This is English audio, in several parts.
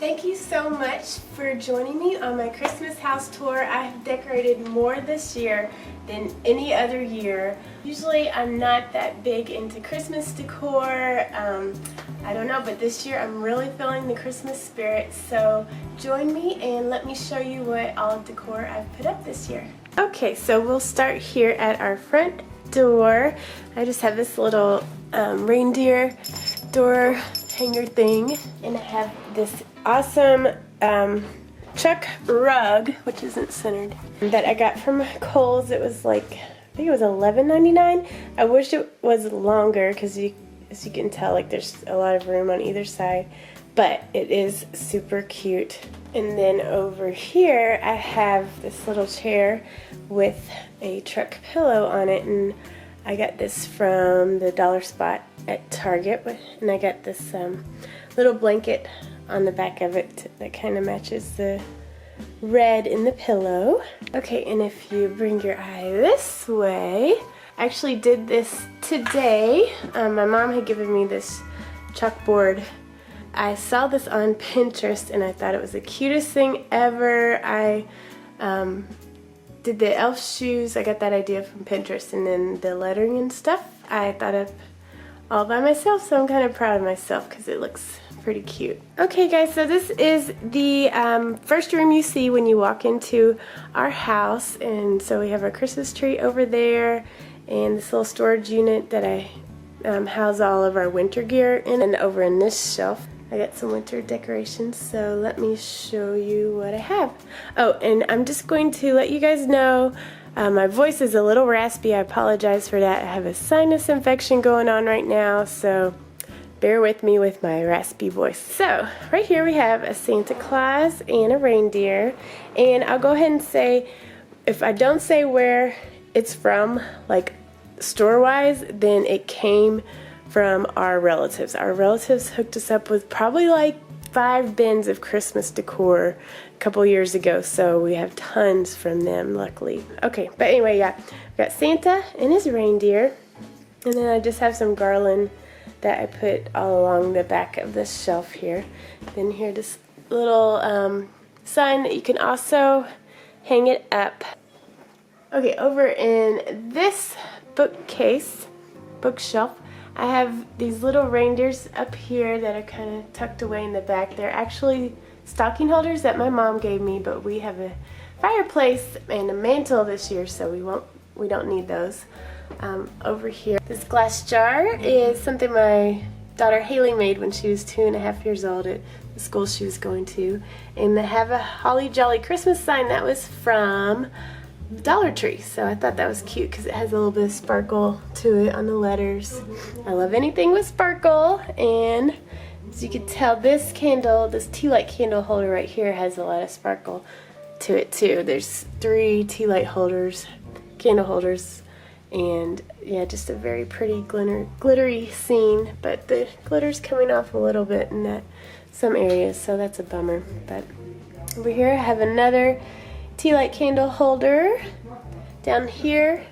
Thank you so much for joining me on my Christmas house tour. I have decorated more this year than any other year. Usually I'm not that big into Christmas decor. I don't know, but this year I'm really feeling the Christmas spirit. So join me and let me show you what all decor I've put up this year. Okay, so we'll start here at our front door. I just have this little reindeer door hanger thing, and I have this awesome Chuck rug, which isn't centered, that I got from Kohl's. It was like, I think it was $11.99. I wish it was longer because as you can tell, like there's a lot of room on either side, but it is super cute. And then over here I have this little chair with a truck pillow on it, and I got this from the dollar spot at Target, and I got this little blanket on the back of it that kind of matches the red in the pillow. Okay, and if you bring your eye this way, I actually did this today. My mom had given me this chalkboard. I saw this on Pinterest and I thought it was the cutest thing ever. I did the elf shoes. I got that idea from Pinterest, and then the lettering and stuff I thought of all by myself, so I'm kind of proud of myself because it looks pretty cute. Okay guys, so this is the first room you see when you walk into our house, and so we have our Christmas tree over there and this little storage unit that I house all of our winter gear in, and over in this shelf I got some winter decorations, so let me show you what I have. Oh, and I'm just going to let you guys know my voice is a little raspy. I apologize for that. I have a sinus infection going on right now, so bear with me with my raspy voice. So, right here we have a Santa Claus and a reindeer, and I'll go ahead and say, if I don't say where it's from, like store-wise, then it came from our relatives. Our relatives hooked us up with probably like 5 bins of Christmas decor a couple years ago, so we have tons from them, luckily. Okay, but anyway, yeah, we got Santa and his reindeer, and then I just have some garland that I put all along the back of this shelf here. Then here, this little sign that you can also hang it up. Okay, over in this bookshelf, I have these little reindeers up here that are kind of tucked away in the back. They're actually stocking holders that my mom gave me, but we have a fireplace and a mantle this year, so we don't need those. Over here, this glass jar is something my daughter Haley made when she was 2.5 years old at the school she was going to, and they have a Holly Jolly Christmas sign that was from Dollar Tree, so I thought that was cute because it has a little bit of sparkle to it on the letters. I love anything with sparkle, and as you can tell, this candle, this tea light candle holder right here, has a lot of sparkle to it too. There's 3 tea light holders, candle holders, and yeah, just a very pretty glittery scene, but the glitter's coming off a little bit in some areas, so that's a bummer. But over here I have another tea light candle holder down here.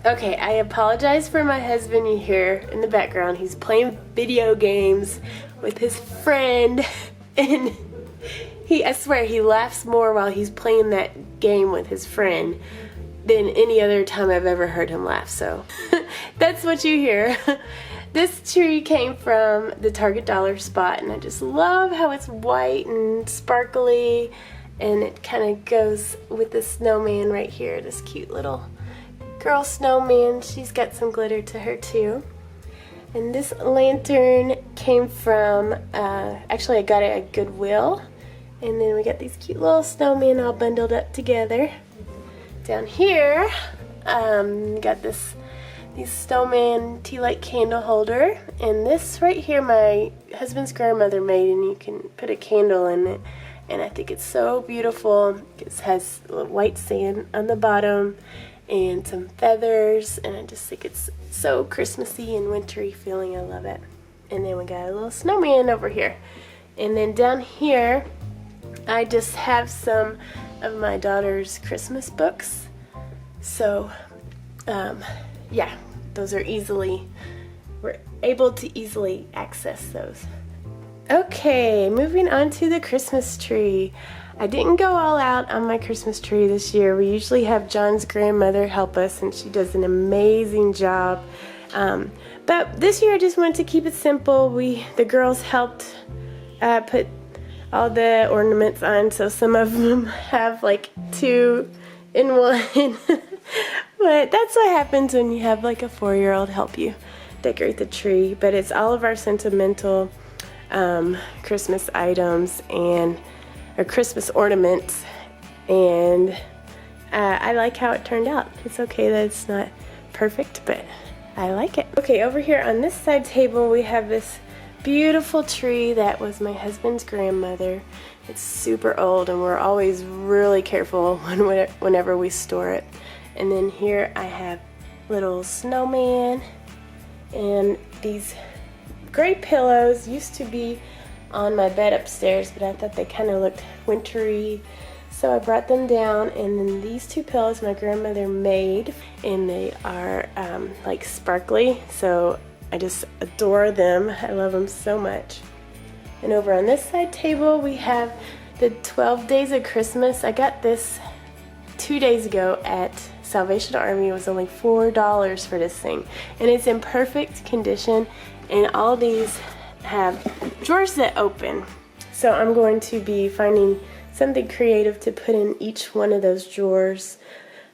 Okay, I apologize for my husband. You hear in the background, he's playing video games with his friend, and I swear he laughs more while he's playing that game with his friend than any other time I've ever heard him laugh, so that's what you hear. This tree came from the Target dollar spot, and I just love how it's white and sparkly, and it kind of goes with the snowman right here, this cute little girl snowman. She's got some glitter to her too. And this lantern came from, actually I got it at Goodwill, and then we got these cute little snowmen all bundled up together. Down here, got these snowman tea light candle holder, and this right here my husband's grandmother made, and you can put a candle in it, and I think it's so beautiful. It has white sand on the bottom and some feathers, and I just think it's so Christmassy and wintry feeling. I love it. And then we got a little snowman over here, and then down here I just have some of my daughter's Christmas books, so yeah, those are we're able to easily access those. Okay, moving on to the Christmas tree. I didn't go all out on my Christmas tree this year. We usually have John's grandmother help us, and she does an amazing job. But this year I just wanted to keep it simple. The girls helped put all the ornaments on, so some of them have like 2 in 1. But that's what happens when you have like a 4-year-old help you decorate the tree. But it's all of our sentimental Christmas items or Christmas ornaments, and I like how it turned out. It's okay that it's not perfect, but I like it. Okay, over here on this side table we have this beautiful tree that was my husband's grandmother. It's super old and we're always really careful whenever we store it. And then here I have little snowman, and these gray pillows used to be on my bed upstairs, but I thought they kind of looked wintry, so I brought them down. And then these 2 pillows my grandmother made, and they are like sparkly, so I just adore them. I love them so much. And over on this side table we have the 12 Days of Christmas. I got this 2 days ago at Salvation Army. It was only $4 for this thing, and it's in perfect condition, and all these have drawers that open. So I'm going to be finding something creative to put in each one of those drawers.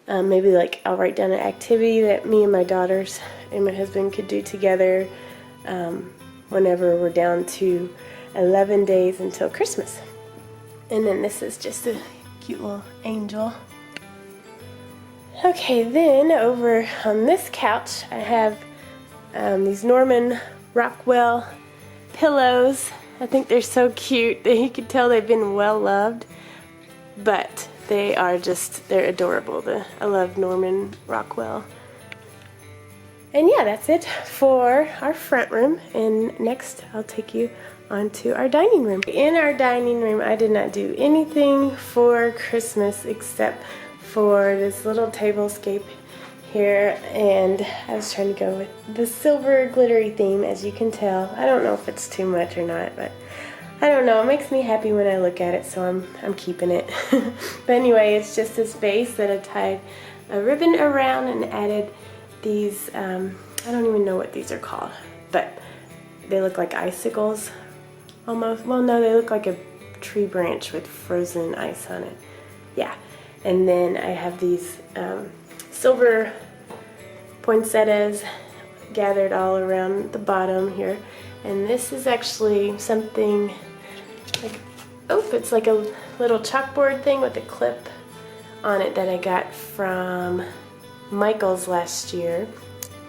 Maybe like I'll write down an activity that me and my daughters and my husband could do together whenever we're down to 11 days until Christmas. And then this is just a cute little angel. Okay, then over on this couch I have these Norman Rockwell pillows. I think they're so cute that you can tell they've been well loved, but they're adorable. I love Norman Rockwell. And yeah, that's it for our front room, and next I'll take you onto our dining room. In our dining room I did not do anything for Christmas except for this little tablescape here, and I was trying to go with the silver glittery theme, as you can tell. I don't know if it's too much or not, but I don't know, it makes me happy when I look at it, so I'm keeping it. But anyway, it's just this vase that I tied a ribbon around and added these, I don't even know what these are called, but they look like icicles almost. Well, no, they look like a tree branch with frozen ice on it. Yeah, and then I have these silver poinsettias gathered all around the bottom here, and this is actually something like, it's like a little chalkboard thing with a clip on it that I got from Michael's last year.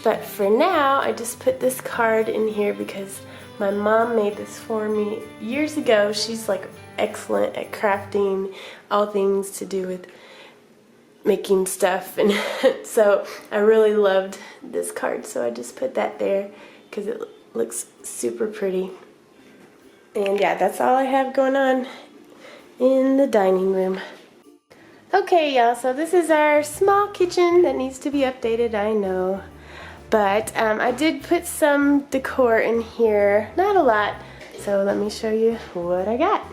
But for now I just put this card in here because my mom made this for me years ago. She's like excellent at crafting, all things to do with making stuff, and so I really loved this card, so I just put that there because it looks super pretty. And yeah, that's all I have going on in the dining room. Okay y'all, so this is our small kitchen that needs to be updated, I know, but I did put some decor in here, not a lot, so let me show you what I got.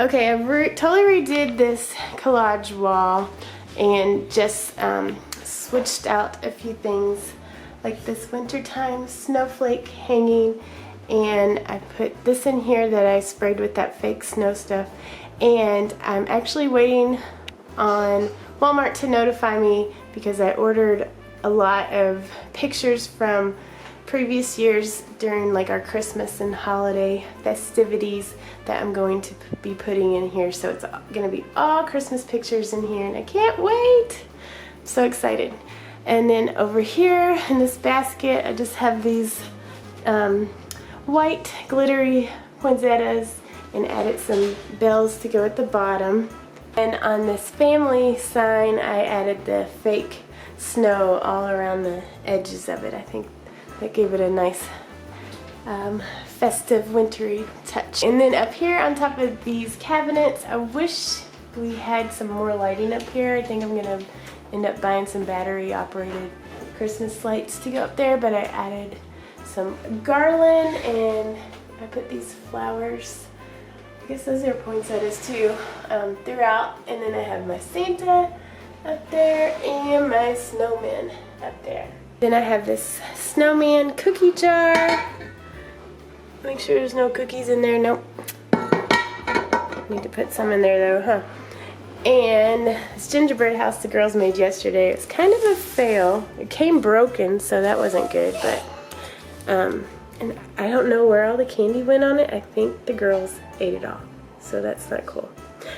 Okay, I totally redid this collage wall and just switched out a few things, like this wintertime snowflake hanging, and I put this in here that I sprayed with that fake snow stuff, and I'm actually waiting on Walmart to notify me because I ordered a lot of pictures from previous years during like our Christmas and holiday festivities that I'm going to be putting in here, so it's going to be all Christmas pictures in here, and I can't wait. I'm so excited. And then over here in this basket I just have these white glittery poinsettias and added some bells to go at the bottom. And on this family sign I added the fake snow all around the edges of it. I think that gave it a nice festive wintry touch. And then up here on top of these cabinets, I wish we had some more lighting up here. I think I'm gonna end up buying some battery operated Christmas lights to go up there, but I added some garland and I put these flowers, I guess those are poinsettias too, throughout. And then I have my Santa up there and my snowman up there. Then I have this snowman cookie jar. Make sure there's no cookies in there. Nope. Need to put some in there though, huh? And this gingerbread house the girls made yesterday, it's kind of a fail. It came broken, so that wasn't good, but and I don't know where all the candy went on it. I think the girls ate it all, so that's not cool.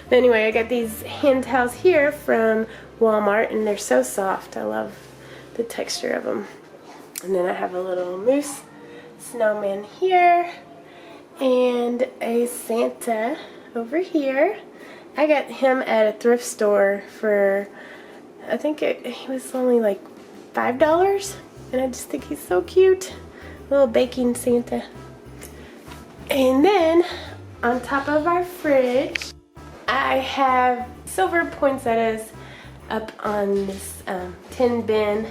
But anyway, I got these hand towels here from Walmart, and they're so soft. I love the texture of them. And then I have a little moose snowman here and a Santa over here. I got him at a thrift store for, I think he was only like $5, and I just think he's so cute. Little baking Santa. And then on top of our fridge, I have silver poinsettias up on this tin bin.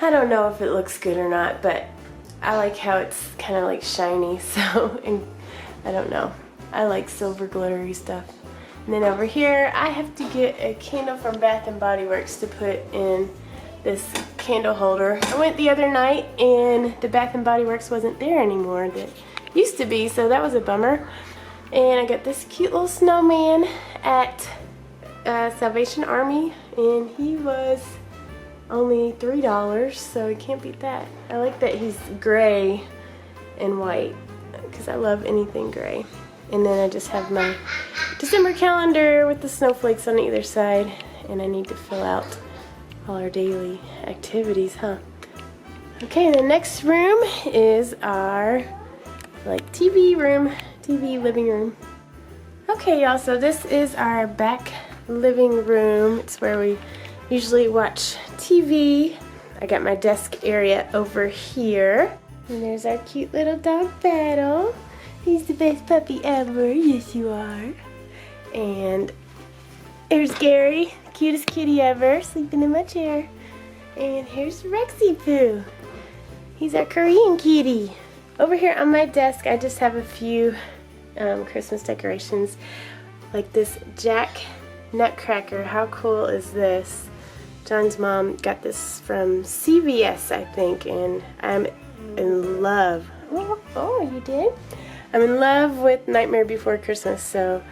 I don't know if it looks good or not, but I like how it's kind of like shiny, so, and I don't know. I like silver glittery stuff. And then over here, I have to get a candle from Bath and Body Works to put in this candle holder. I went the other night and the Bath and Body Works wasn't there anymore that used to be, so that was a bummer. And I got this cute little snowman at Salvation Army, and he was only $3, so you can't beat that. I like that he's gray and white because I love anything gray. And then I just have my December calendar with the snowflakes on either side, and I need to fill out all our daily activities, huh? Okay, the next room is our TV room, TV living room. Okay, y'all, so this is our back living room. It's where we usually watch TV. I got my desk area over here. And there's our cute little dog Battle. He's the best puppy ever. Yes, you are. And there's Gary, the cutest kitty ever, sleeping in my chair. And here's Rexy Poo. He's our Korean kitty. Over here on my desk, I just have a few Christmas decorations, like this Jack Nutcracker. How cool is this? John's mom got this from CVS, I think, and I'm in love. Oh, you did? I'm in love with Nightmare Before Christmas, so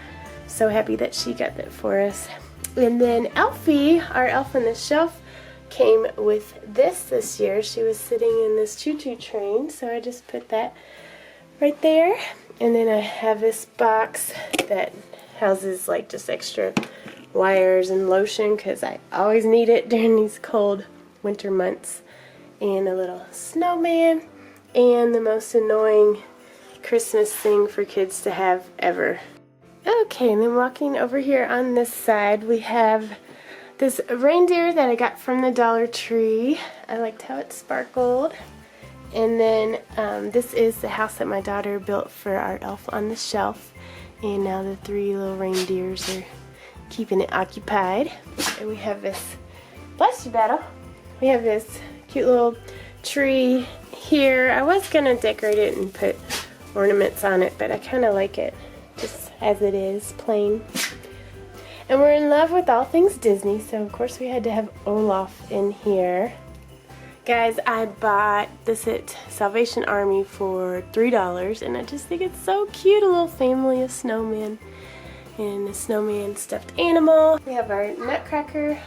happy that she got that for us. And then Elfie, our elf on the shelf, came with this year. She was sitting in this choo-choo train, so I just put that right there. And then I have this box that houses like just extra wires and lotion because I always need it during these cold winter months. And a little snowman and the most annoying Christmas thing for kids to have ever. Okay, and then walking over here on this side, we have this reindeer that I got from the Dollar Tree. I liked how it sparkled. And then this is the house that my daughter built for our elf on the shelf. And now the 3 little reindeers are keeping it occupied. And we have this, bless you, Battle. We have this cute little tree here. I was gonna decorate it and put ornaments on it, but I kind of like it just as it is, plain. And we're in love with all things Disney, so of course we had to have Olaf in here. Guys, I bought this at Salvation Army for $3, and I just think it's so cute, a little family of snowmen and a snowman stuffed animal. We have our Nutcracker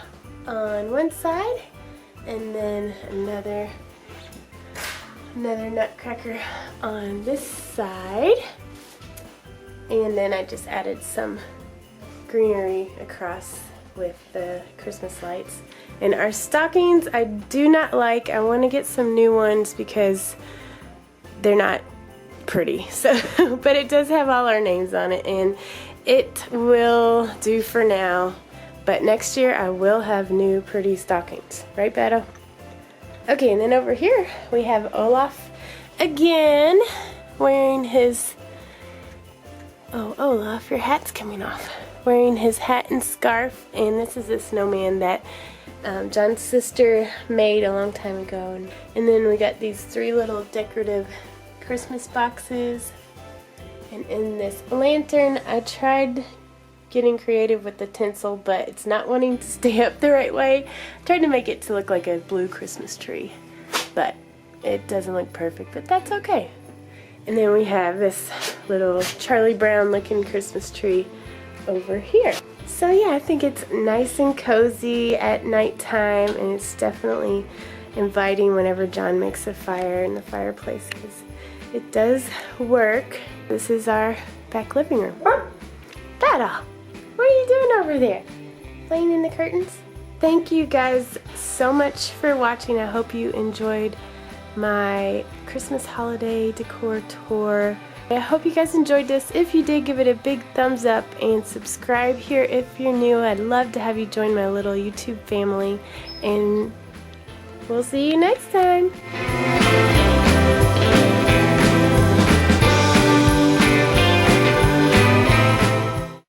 on one side, and then another Nutcracker on this side. And then I just added some greenery across with the Christmas lights. And our stockings I do not like. I want to get some new ones because they're not pretty. So, but it does have all our names on it, and it will do for now. But next year I will have new pretty stockings. Right, Beto? Okay, and then over here we have Olaf again wearing his, oh Olaf, your hat's coming off. Wearing his hat and scarf, and this is a snowman that John's sister made a long time ago. And then we got these 3 little decorative Christmas boxes. And in this lantern, I tried getting creative with the tinsel, but it's not wanting to stay up the right way. I tried to make it to look like a blue Christmas tree, but it doesn't look perfect, but that's okay. And then we have this little Charlie Brown looking Christmas tree over here. So yeah, I think it's nice and cozy at nighttime, and it's definitely inviting whenever John makes a fire in the fireplace, because it does work. This is our back living room. Dada, what are you doing over there? Playing in the curtains? Thank you guys so much for watching. I hope you enjoyed my Christmas holiday decor tour. I hope you guys enjoyed this. If you did, give it a big thumbs up and subscribe here if you're new. I'd love to have you join my little YouTube family, and we'll see you next time.